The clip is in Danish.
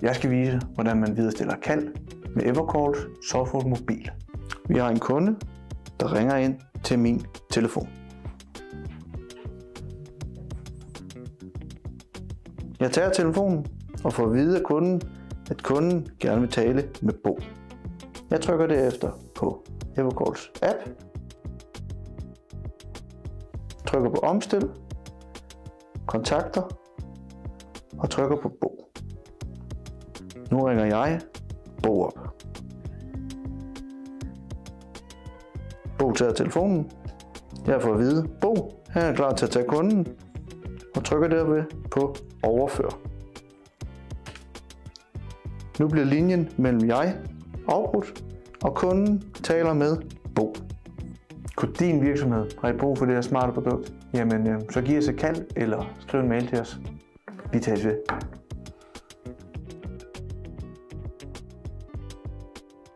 Jeg skal vise, hvordan man viderestiller kald med Evercalls Software Mobil. Vi har en kunde, der ringer ind til min telefon. Jeg tager telefonen og får at vide af kunden, at kunden gerne vil tale med Bo. Jeg trykker derefter på Evercalls app, trykker på omstil, kontakter og trykker på Bo. Nu ringer jeg Bo op. Bo tager telefonen. Jeg får at vide, Bo han er klar til at tage kunden og trykker derved på overfør. Nu bliver linjen mellem jeg afbrudt, og kunden taler med Bo. Kunne din virksomhed have brug for det her smarte produkt? Jamen, så giv os et kald eller skriv en mail til os. Vi tages ved.